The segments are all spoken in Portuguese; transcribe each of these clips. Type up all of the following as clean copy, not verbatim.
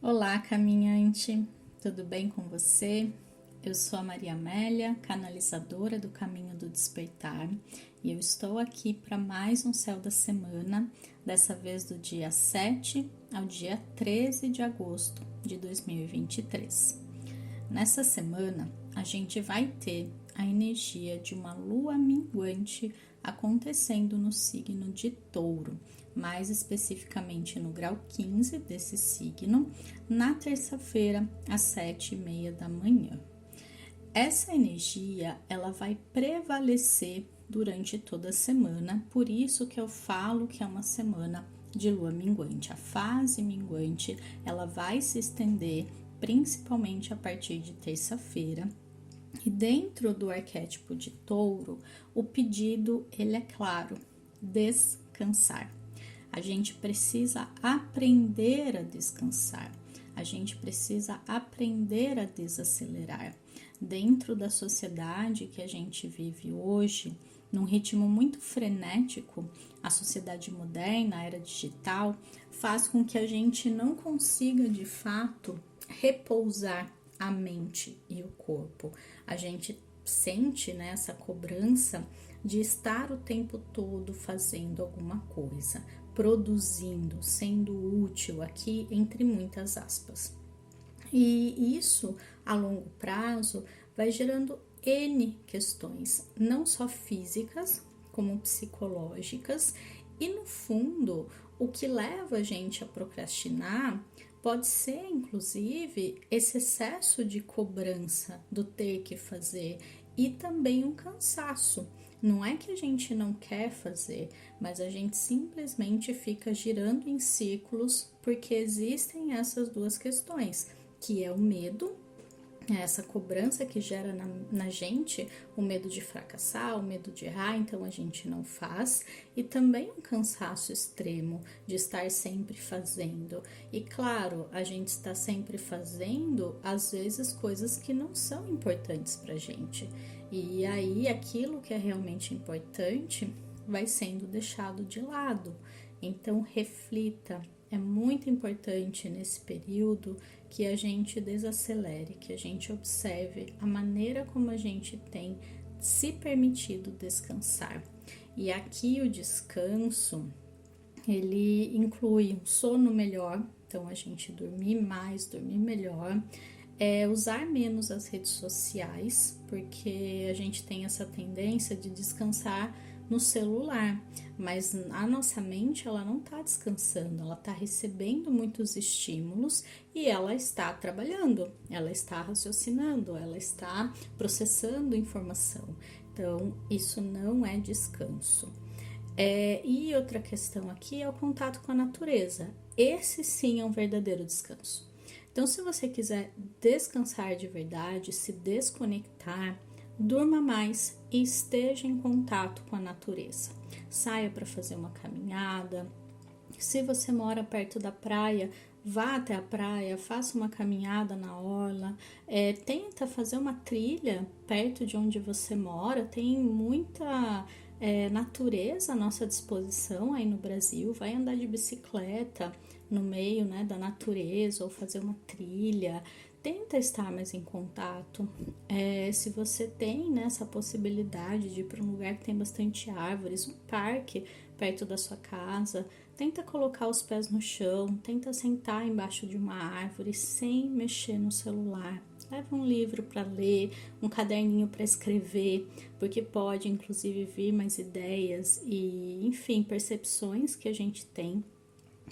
Olá, caminhante, tudo bem com você? Eu sou a Maria Amélia, canalizadora do Caminho do Despertar, e eu estou aqui para mais um Céu da Semana, dessa vez do dia 7 ao dia 13 de agosto de 2023. Nessa semana, a gente vai ter a energia de uma lua minguante acontecendo no signo de Touro, mais especificamente no grau 15 desse signo, na terça-feira, às 7h30 da manhã. Essa energia, ela vai prevalecer durante toda a semana, por isso que eu falo que é uma semana de lua minguante. A fase minguante, ela vai se estender principalmente a partir de terça-feira. E dentro do arquétipo de Touro, o pedido, ele é claro, descansar. A gente precisa aprender a descansar, a gente precisa aprender a desacelerar. Dentro da sociedade que a gente vive hoje, num ritmo muito frenético, a sociedade moderna, a era digital, faz com que a gente não consiga de fato repousar a mente e o corpo. A gente sente, né, essa cobrança de estar o tempo todo fazendo alguma coisa, produzindo, sendo útil aqui, entre muitas aspas. E isso, a longo prazo, vai gerando N questões, não só físicas, como psicológicas, e no fundo, o que leva a gente a procrastinar pode ser, inclusive, esse excesso de cobrança do ter que fazer e também um cansaço. Não é que a gente não quer fazer, mas a gente simplesmente fica girando em círculos porque existem essas duas questões, que é o medo, essa cobrança que gera na gente, o medo de fracassar, o medo de errar, então a gente não faz, e também um cansaço extremo de estar sempre fazendo. E claro, a gente está sempre fazendo, às vezes, coisas que não são importantes pra gente. E aí aquilo que é realmente importante vai sendo deixado de lado. Então reflita. É muito importante nesse período que a gente desacelere, que a gente observe a maneira como a gente tem se permitido descansar. E aqui o descanso, ele inclui um sono melhor, então a gente dormir mais, dormir melhor, usar menos as redes sociais, porque a gente tem essa tendência de descansar no celular, mas a nossa mente, ela não está descansando, ela está recebendo muitos estímulos e ela está trabalhando, ela está raciocinando, ela está processando informação. Então, isso não é descanso. E outra questão aqui é o contato com a natureza. Esse sim é um verdadeiro descanso. Então, se você quiser descansar de verdade, se desconectar, durma mais e esteja em contato com a natureza. Saia para fazer uma caminhada. Se você mora perto da praia, vá até a praia, faça uma caminhada na orla, tenta fazer uma trilha perto de onde você mora. Tem muita natureza à nossa disposição aí no Brasil. Vai andar de bicicleta no meio, né, da natureza ou fazer uma trilha. Tenta estar mais em contato. Se você tem, né, essa possibilidade de ir para um lugar que tem bastante árvores, um parque perto da sua casa, tenta colocar os pés no chão, tenta sentar embaixo de uma árvore sem mexer no celular. Leva um livro para ler, um caderninho para escrever, porque pode inclusive vir mais ideias e, enfim, percepções que a gente tem,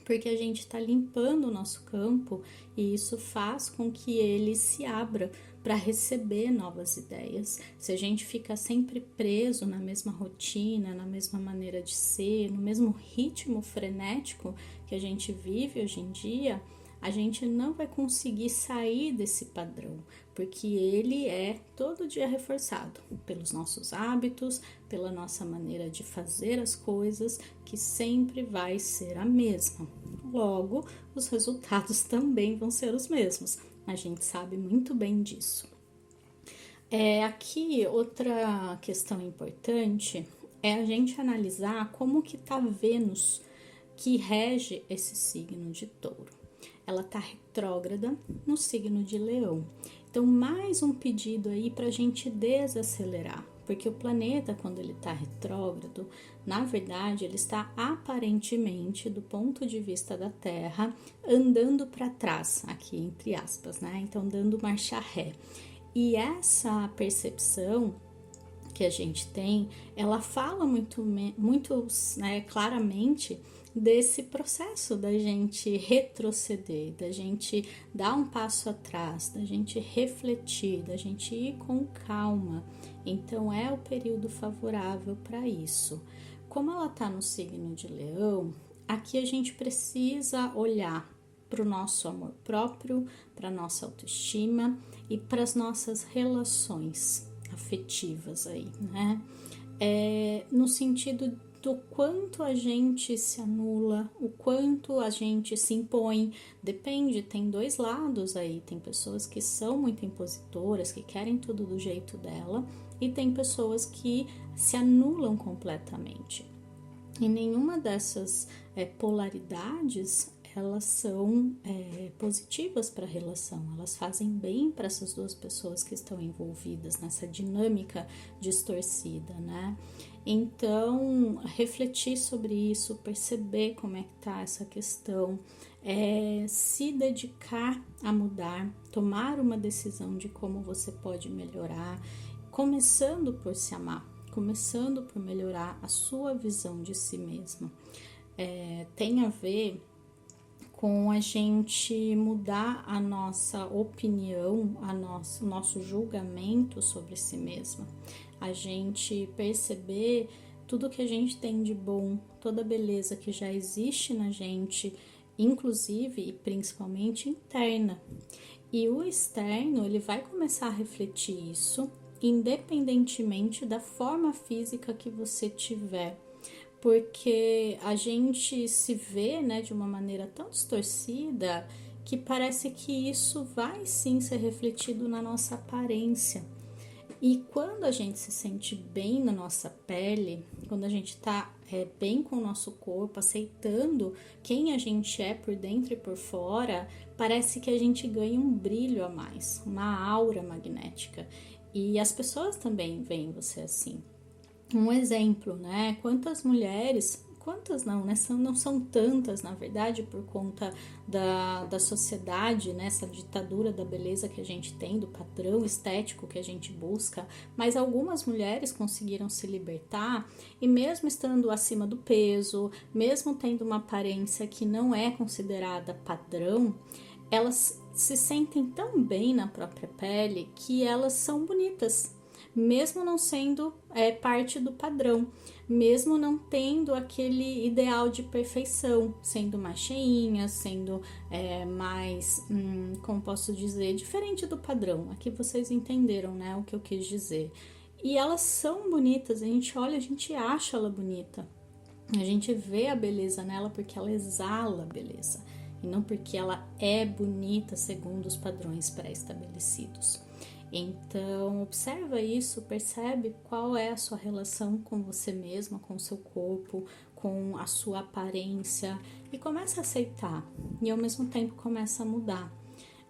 porque a gente está limpando o nosso campo e isso faz com que ele se abra para receber novas ideias. Se a gente fica sempre preso na mesma rotina, na mesma maneira de ser, no mesmo ritmo frenético que a gente vive hoje em dia, a gente não vai conseguir sair desse padrão, porque ele é todo dia reforçado pelos nossos hábitos, pela nossa maneira de fazer as coisas, que sempre vai ser a mesma. Logo, os resultados também vão ser os mesmos. A gente sabe muito bem disso. Aqui, outra questão importante é a gente analisar como que está Vênus, que rege esse signo de Touro. ela tá retrógrada no signo de Leão. Então, mais um pedido aí para a gente desacelerar, porque o planeta, quando ele está retrógrado, na verdade, ele está aparentemente, do ponto de vista da Terra, andando para trás, aqui entre aspas, né? Então, dando marcha ré. E essa percepção que a gente tem, ela fala muito né, claramente desse processo da gente retroceder, da gente dar um passo atrás, da gente refletir, da gente ir com calma. Então é o período favorável para isso. Como ela está no signo de Leão, aqui a gente precisa olhar para o nosso amor próprio, para a nossa autoestima e para as nossas relações afetivas aí, né? No sentido do quanto a gente se anula, o quanto a gente se impõe, depende, tem dois lados aí, tem pessoas que são muito impositoras, que querem tudo do jeito dela, e tem pessoas que se anulam completamente. E nenhuma dessas polaridades, elas são positivas para a relação, elas fazem bem para essas duas pessoas que estão envolvidas nessa dinâmica distorcida, né? Então, refletir sobre isso, perceber como é que tá essa questão, se dedicar a mudar, tomar uma decisão de como você pode melhorar, começando por se amar, começando por melhorar a sua visão de si mesma. Tem a ver com a gente mudar a nossa opinião, o nosso julgamento sobre si mesma. A gente perceber tudo que a gente tem de bom, toda a beleza que já existe na gente, inclusive e principalmente interna. E o externo, ele vai começar a refletir isso, independentemente da forma física que você tiver. Porque a gente se vê, né, de uma maneira tão distorcida que parece que isso vai sim ser refletido na nossa aparência. E quando a gente se sente bem na nossa pele, quando a gente tá bem com o nosso corpo, aceitando quem a gente é por dentro e por fora, parece que a gente ganha um brilho a mais, uma aura magnética. E as pessoas também veem você assim. Um exemplo, né? Quantas mulheres, quantas não, né? Não são tantas, na verdade, por conta da sociedade, né? Essa ditadura da beleza que a gente tem, do padrão estético que a gente busca, mas algumas mulheres conseguiram se libertar e mesmo estando acima do peso, mesmo tendo uma aparência que não é considerada padrão, elas se sentem tão bem na própria pele que elas são bonitas, mesmo não sendo parte do padrão, mesmo não tendo aquele ideal de perfeição, sendo mais cheinhas, sendo mais, como posso dizer, diferente do padrão. Aqui vocês entenderam, né, o que eu quis dizer. E elas são bonitas, a gente olha, a gente acha ela bonita, a gente vê a beleza nela porque ela exala a beleza, e não porque ela é bonita segundo os padrões pré-estabelecidos. Então, observa isso, percebe qual é a sua relação com você mesma, com o seu corpo, com a sua aparência e começa a aceitar e ao mesmo tempo começa a mudar.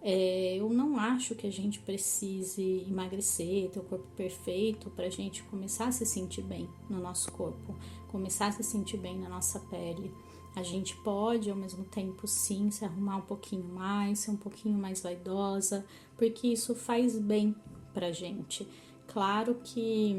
Eu não acho que a gente precise emagrecer, ter o corpo perfeito para a gente começar a se sentir bem no nosso corpo, começar a se sentir bem na nossa pele. A gente pode, ao mesmo tempo, sim, se arrumar um pouquinho mais, ser um pouquinho mais vaidosa, porque isso faz bem pra gente. Claro que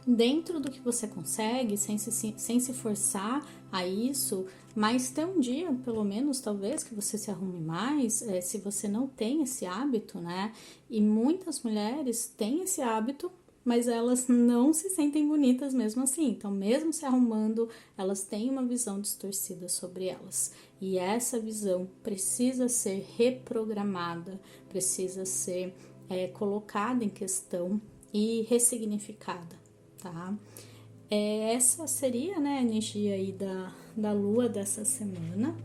dentro do que você consegue, sem se forçar a isso, mas ter um dia, pelo menos, talvez, que você se arrume mais, se você não tem esse hábito, né? E muitas mulheres têm esse hábito, mas elas não se sentem bonitas mesmo assim. Então, mesmo se arrumando, elas têm uma visão distorcida sobre elas. E essa visão precisa ser reprogramada, precisa ser colocada em questão e ressignificada, tá? Essa seria, né, a energia aí da lua dessa semana.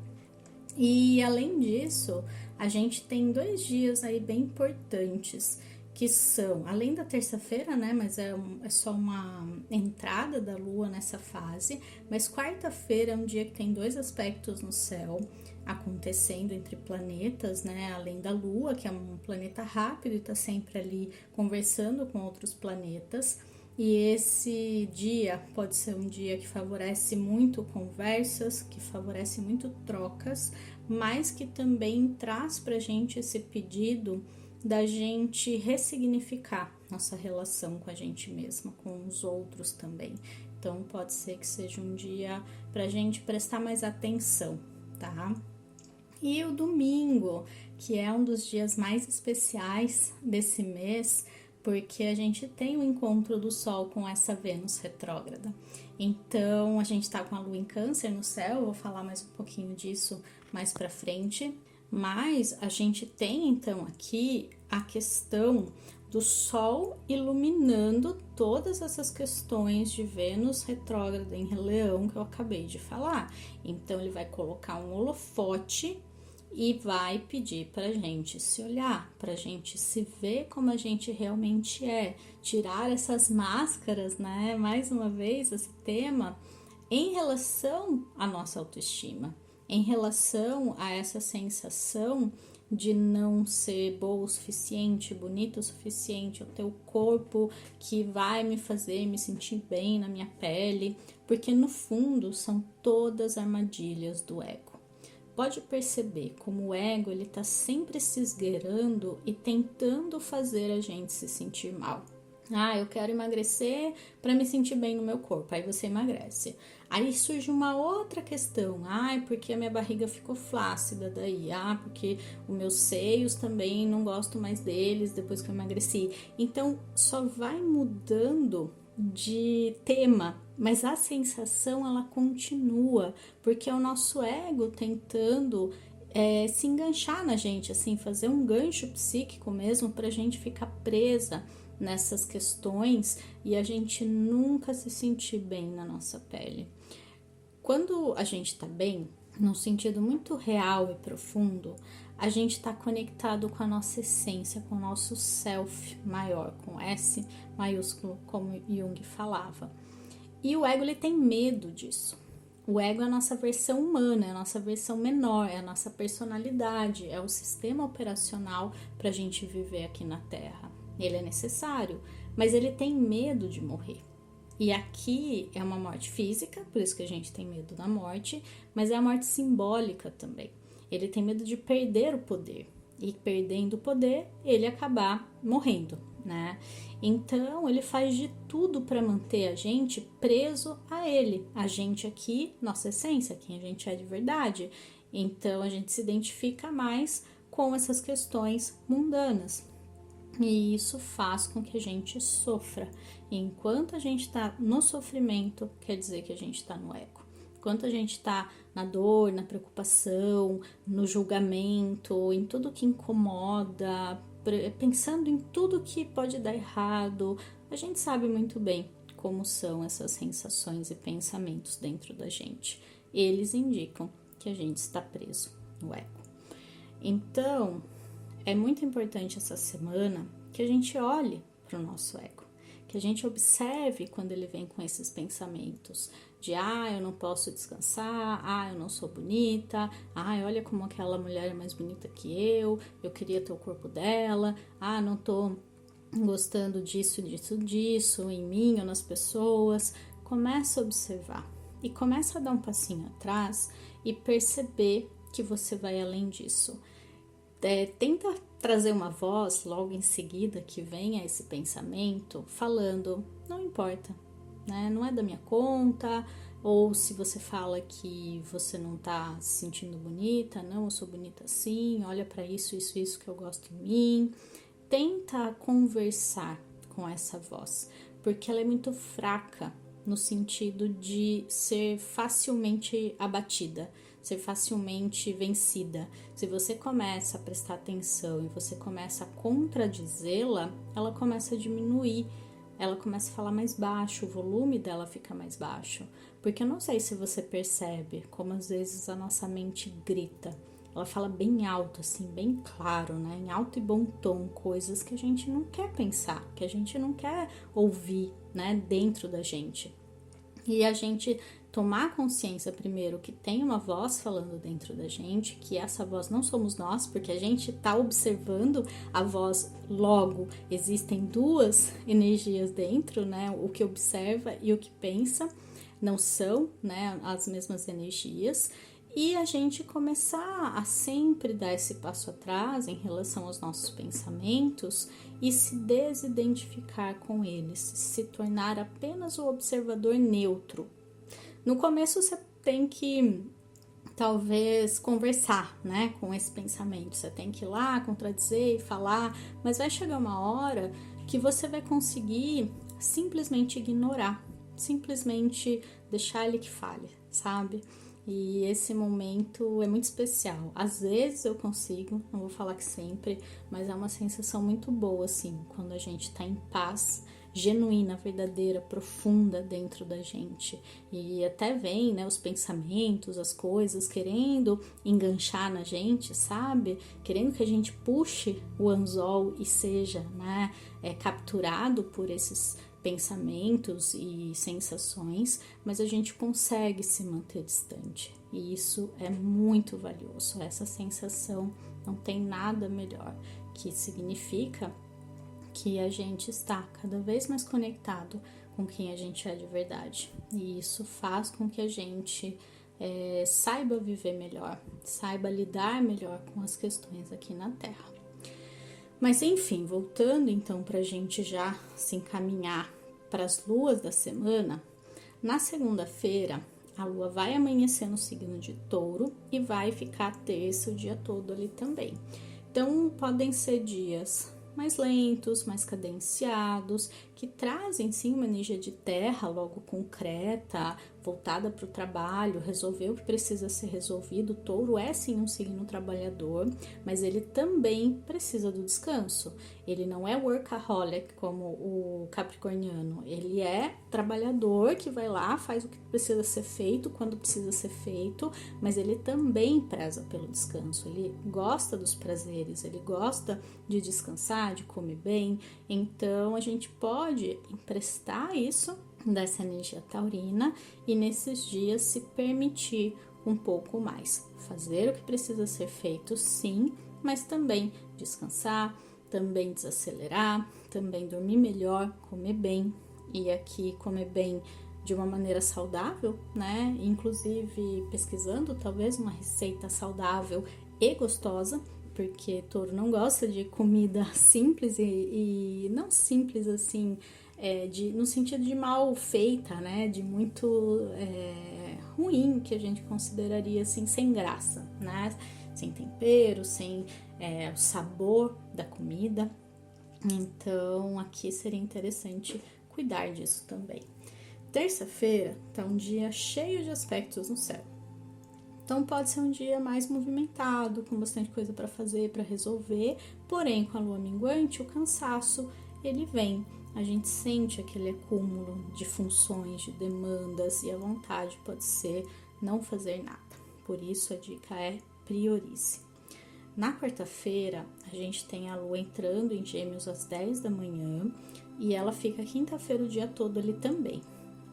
E, além disso, a gente tem 2 dias aí bem importantes, que são, além da terça-feira, né, mas é só uma entrada da lua nessa fase, mas quarta-feira é um dia que tem 2 aspectos no céu, acontecendo entre planetas, né? Além da Lua, que é um planeta rápido e está sempre ali conversando com outros planetas. E esse dia pode ser um dia que favorece muito conversas, que favorece muito trocas, mas que também traz para a gente esse pedido da gente ressignificar nossa relação com a gente mesma, com os outros também. Então pode ser que seja um dia para a gente prestar mais atenção, tá? E o domingo, que é um dos dias mais especiais desse mês, porque a gente tem o encontro do Sol com essa Vênus retrógrada. Então, a gente tá com a Lua em Câncer no céu, eu vou falar mais um pouquinho disso mais pra frente. Mas a gente tem, então, aqui a questão do Sol iluminando todas essas questões de Vênus retrógrada em Leão que eu acabei de falar. Então, ele vai colocar um holofote e vai pedir pra gente se olhar, pra gente se ver como a gente realmente é, tirar essas máscaras, né? Mais uma vez, esse tema em relação à nossa autoestima, em relação a essa sensação de não ser boa o suficiente, bonita o suficiente, o teu corpo que vai me fazer me sentir bem na minha pele, porque no fundo são todas armadilhas do ego. Pode perceber como o ego ele tá sempre se esgueirando e tentando fazer a gente se sentir mal. Ah, eu quero emagrecer para me sentir bem no meu corpo. Aí você emagrece. Aí surge uma outra questão. Ah, porque a minha barriga ficou flácida daí. Ah, porque os meus seios também não gosto mais deles depois que eu emagreci. Então, só vai mudando de tema, mas a sensação ela continua, porque é o nosso ego tentando se enganchar na gente, assim, fazer um gancho psíquico mesmo pra gente ficar presa nessas questões e a gente nunca se sentir bem na nossa pele. Quando a gente tá bem, num sentido muito real e profundo, a gente está conectado com a nossa essência, com o nosso self maior, com S maiúsculo, como Jung falava. E o ego ele tem medo disso. O ego é a nossa versão humana, é a nossa versão menor, é a nossa personalidade, é o sistema operacional para a gente viver aqui na Terra. Ele é necessário, mas ele tem medo de morrer. E aqui é uma morte física, por isso que a gente tem medo da morte, mas é a morte simbólica também. Ele tem medo de perder o poder. E perdendo o poder, ele acabar morrendo, né? Então, ele faz de tudo para manter a gente preso a ele. A gente aqui, nossa essência, quem a gente é de verdade. Então, a gente se identifica mais com essas questões mundanas. E isso faz com que a gente sofra. E enquanto a gente está no sofrimento, quer dizer que a gente está no ego. Enquanto a gente está na dor, na preocupação, no julgamento, em tudo que incomoda, pensando em tudo que pode dar errado, a gente sabe muito bem como são essas sensações e pensamentos dentro da gente. Eles indicam que a gente está preso no ego. Então, é muito importante essa semana que a gente olhe para o nosso ego, que a gente observe quando ele vem com esses pensamentos de eu não posso descansar, eu não sou bonita, olha como aquela mulher é mais bonita que eu queria ter o corpo dela, não tô gostando disso em mim ou nas pessoas. Começa a observar e começa a dar um passinho atrás e perceber que você vai além disso. Tenta trazer uma voz logo em seguida que venha esse pensamento falando, não importa, né? Não é da minha conta, ou se você fala que você não tá se sentindo bonita, não, eu sou bonita sim, olha para isso que eu gosto em mim. Tenta conversar com essa voz, porque ela é muito fraca no sentido de ser facilmente abatida, ser facilmente vencida. Se você começa a prestar atenção e você começa a contradizê-la, ela começa a diminuir, ela começa a falar mais baixo, o volume dela fica mais baixo. Porque eu não sei se você percebe como às vezes a nossa mente grita. Ela fala bem alto, assim, bem claro, né? Em alto e bom tom, coisas que a gente não quer pensar, que a gente não quer ouvir, né? Dentro da gente. E a gente tomar consciência primeiro que tem uma voz falando dentro da gente, que essa voz não somos nós, porque a gente está observando a voz, logo existem duas energias dentro, né? O que observa e o que pensa não são, né, as mesmas energias. E a gente começar a sempre dar esse passo atrás em relação aos nossos pensamentos e se desidentificar com eles, se tornar apenas o observador neutro. No começo você tem que talvez conversar, né, com esse pensamento, você tem que ir lá contradizer e falar, mas vai chegar uma hora que você vai conseguir simplesmente ignorar, simplesmente deixar ele que fale, sabe? E esse momento é muito especial. Às vezes eu consigo, não vou falar que sempre, mas é uma sensação muito boa, assim, quando a gente tá em paz, genuína, verdadeira, profunda dentro da gente. E até vem, né, os pensamentos, as coisas querendo enganchar na gente, sabe? Querendo que a gente puxe o anzol e seja, né, capturado por esses pensamentos e sensações, mas a gente consegue se manter distante. E isso é muito valioso. Essa sensação não tem nada melhor, que significa que a gente está cada vez mais conectado com quem a gente é de verdade. E isso faz com que a gente saiba viver melhor, saiba lidar melhor com as questões aqui na Terra. Mas enfim, voltando então para a gente já se encaminhar para as luas da semana, na segunda-feira a lua vai amanhecer no signo de Touro e vai ficar terça o dia todo ali também. Então podem ser dias mais lentos, mais cadenciados, que trazem sim uma energia de terra logo concreta, voltada para o trabalho, resolver o que precisa ser resolvido. O Touro é sim um signo trabalhador, mas ele também precisa do descanso. Ele não é workaholic como o capricorniano, ele é trabalhador que vai lá, faz o que precisa ser feito, quando precisa ser feito, mas ele também preza pelo descanso, ele gosta dos prazeres, ele gosta de descansar, de comer bem. Então a gente pode emprestar isso dessa energia taurina e nesses dias se permitir um pouco mais, fazer o que precisa ser feito sim, mas também descansar, também desacelerar, também dormir melhor, comer bem. E aqui comer bem de uma maneira saudável, né? Inclusive pesquisando talvez uma receita saudável e gostosa, porque Touro não gosta de comida simples e não simples assim, no sentido de mal feita, né? De muito ruim, que a gente consideraria assim, sem graça, né? Sem tempero, sem o sabor da comida. Então aqui seria interessante cuidar disso também. Terça-feira tá um dia cheio de aspectos no céu. Então pode ser um dia mais movimentado, com bastante coisa para fazer, para resolver, porém com a lua minguante o cansaço ele vem. A gente sente aquele acúmulo de funções, de demandas e a vontade pode ser não fazer nada. Por isso a dica é priorize. Na quarta-feira a gente tem a lua entrando em Gêmeos às 10 da manhã e ela fica quinta-feira o dia todo ali também.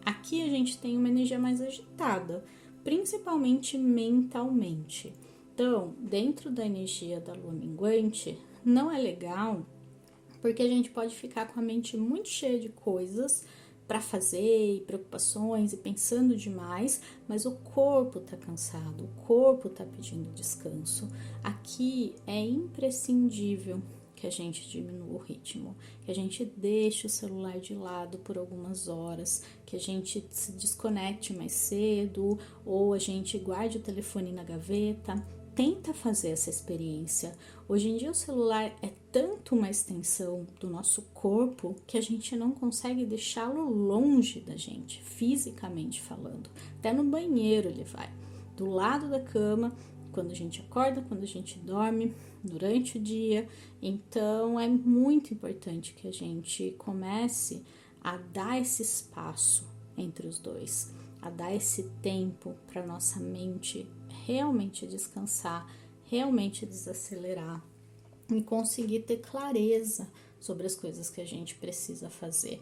Aqui a gente tem uma energia mais agitada, principalmente mentalmente. Então, dentro da energia da lua minguante, não é legal, porque a gente pode ficar com a mente muito cheia de coisas para fazer, e preocupações, e pensando demais, mas o corpo tá cansado, o corpo tá pedindo descanso. Aqui é imprescindível que a gente diminua o ritmo, que a gente deixe o celular de lado por algumas horas, que a gente se desconecte mais cedo, ou a gente guarde o telefone na gaveta. Tenta fazer essa experiência. Hoje em dia o celular é tanto uma extensão do nosso corpo que a gente não consegue deixá-lo longe da gente, fisicamente falando. Até no banheiro ele vai, do lado da cama, quando a gente acorda, quando a gente dorme, durante o dia. Então é muito importante que a gente comece a dar esse espaço entre os dois, a dar esse tempo para nossa mente realmente descansar, realmente desacelerar e conseguir ter clareza sobre as coisas que a gente precisa fazer.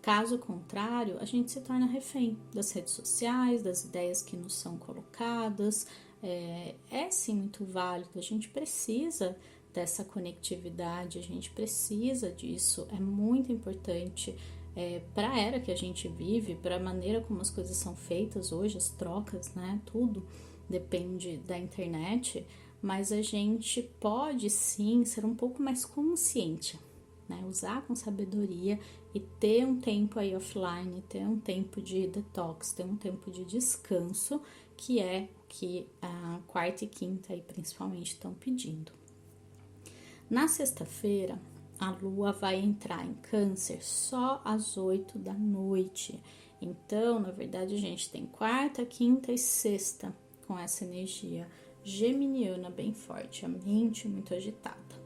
Caso contrário, a gente se torna refém das redes sociais, das ideias que nos são colocadas. É sim muito válido, a gente precisa dessa conectividade, a gente precisa disso, é muito importante para a era que a gente vive, para a maneira como as coisas são feitas hoje, as trocas, né? Tudo depende da internet, mas a gente pode sim ser um pouco mais consciente, né? Usar com sabedoria e ter um tempo aí offline, ter um tempo de detox, ter um tempo de descanso, que é o que a quarta e quinta aí principalmente estão pedindo. Na sexta-feira, a lua vai entrar em Câncer só às 8 da noite. Então, na verdade, a gente tem quarta, quinta e sexta com essa energia geminiana bem forte, a mente muito agitada.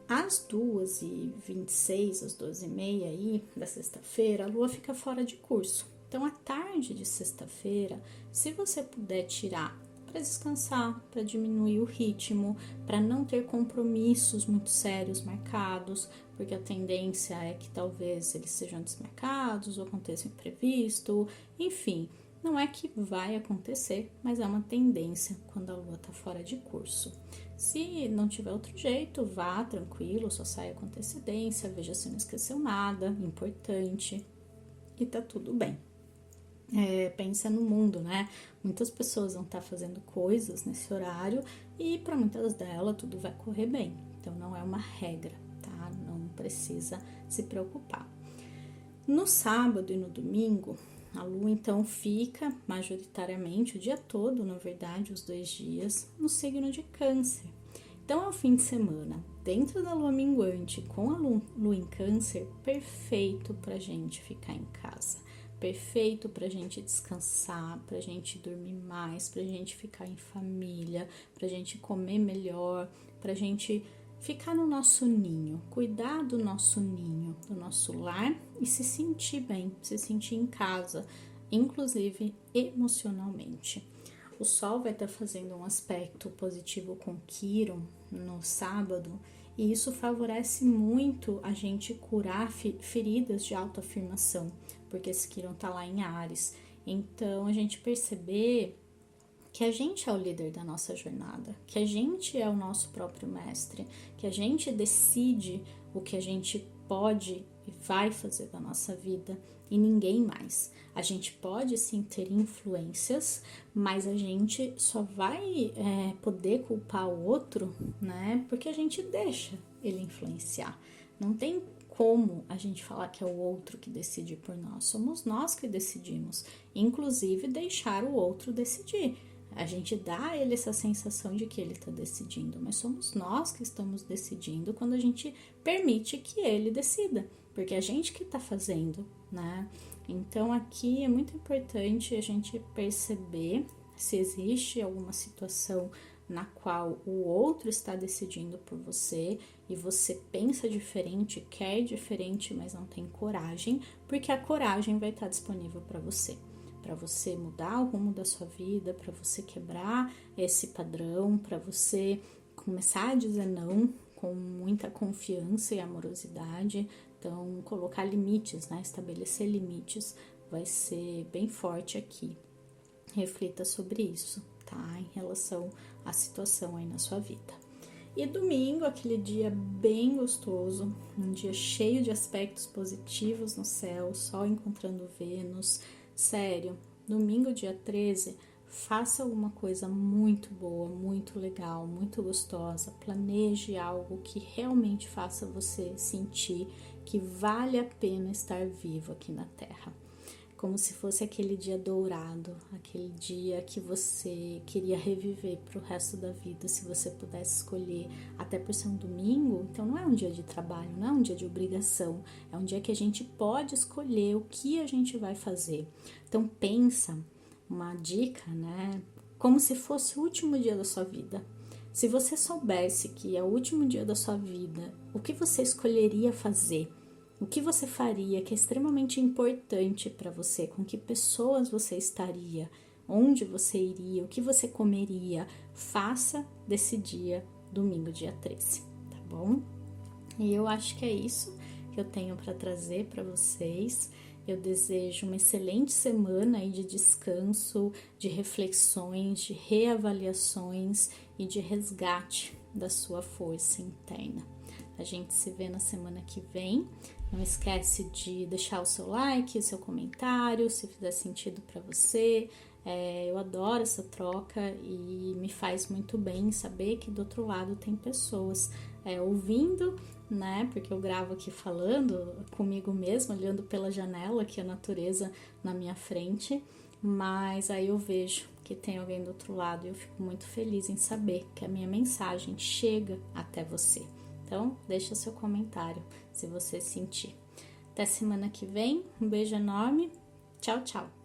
Às 2h26, às 2h30 aí da sexta-feira, a lua fica fora de curso. Então, à tarde de sexta-feira, se você puder tirar para descansar, para diminuir o ritmo, para não ter compromissos muito sérios marcados, porque a tendência é que talvez eles sejam desmarcados ou aconteça um imprevisto, enfim, não é que vai acontecer, mas é uma tendência quando a lua está fora de curso. Se não tiver outro jeito, vá tranquilo, só saia com antecedência, veja se não esqueceu nada importante e tá tudo bem. Pensa no mundo, né? Muitas pessoas vão estar fazendo coisas nesse horário e para muitas delas tudo vai correr bem. Então não é uma regra, tá? Não precisa se preocupar. No sábado e no domingo, a lua então fica majoritariamente o dia todo, na verdade, os 2 dias, no signo de Câncer. Então é o fim de semana, dentro da lua minguante, com a lua em Câncer, perfeito pra gente ficar em casa. Perfeito pra gente descansar, pra gente dormir mais, pra gente ficar em família, pra gente comer melhor, pra gente ficar no nosso ninho, cuidar do nosso ninho, do nosso lar e se sentir bem, se sentir em casa, inclusive emocionalmente. O Sol vai estar fazendo um aspecto positivo com Quiron no sábado e isso favorece muito a gente curar feridas de autoafirmação, porque esse Quiron tá lá em Áries. Então, a gente perceber que a gente é o líder da nossa jornada, que a gente é o nosso próprio mestre, que a gente decide o que a gente pode e vai fazer da nossa vida e ninguém mais. A gente pode sim ter influências, mas a gente só vai poder culpar o outro, né? Porque a gente deixa ele influenciar. Não tem como a gente falar que é o outro que decide por nós. Somos nós que decidimos, inclusive deixar o outro decidir. A gente dá a ele essa sensação de que ele está decidindo, mas somos nós que estamos decidindo quando a gente permite que ele decida, porque é a gente que está fazendo, né? Então aqui é muito importante a gente perceber se existe alguma situação na qual o outro está decidindo por você e você pensa diferente, quer diferente, mas não tem coragem, porque a coragem vai estar disponível para você mudar o rumo da sua vida, para você quebrar esse padrão, para você começar a dizer não com muita confiança e amorosidade. Então, colocar limites, né? Estabelecer limites vai ser bem forte aqui. Reflita sobre isso, tá? Em relação à situação aí na sua vida. E domingo, aquele dia bem gostoso, um dia cheio de aspectos positivos no céu, Sol encontrando Vênus. Sério, domingo, dia 13, faça alguma coisa muito boa, muito legal, muito gostosa. Planeje algo que realmente faça você sentir que vale a pena estar vivo aqui na Terra. Como se fosse aquele dia dourado, aquele dia que você queria reviver para o resto da vida, se você pudesse escolher, até por ser um domingo. Então não é um dia de trabalho, não é um dia de obrigação, é um dia que a gente pode escolher o que a gente vai fazer. Então pensa, uma dica, né? Como se fosse o último dia da sua vida. Se você soubesse que é o último dia da sua vida, o que você escolheria fazer? O que você faria que é extremamente importante para você? Com que pessoas você estaria? Onde você iria? O que você comeria? Faça desse dia, domingo, dia 13, tá bom? E eu acho que é isso. que eu tenho para trazer para vocês. Eu desejo uma excelente semana aí de descanso, de reflexões, de reavaliações e de resgate da sua força interna. A gente se vê na semana que vem. Não esquece de deixar o seu like, o seu comentário, se fizer sentido para você. Eu adoro essa troca e me faz muito bem saber que do outro lado tem pessoas ouvindo, né? Porque eu gravo aqui falando comigo mesma, olhando pela janela, aqui a natureza na minha frente, mas aí eu vejo que tem alguém do outro lado e eu fico muito feliz em saber que a minha mensagem chega até você. Então, deixa seu comentário se você sentir. Até semana que vem, um beijo enorme, tchau, tchau!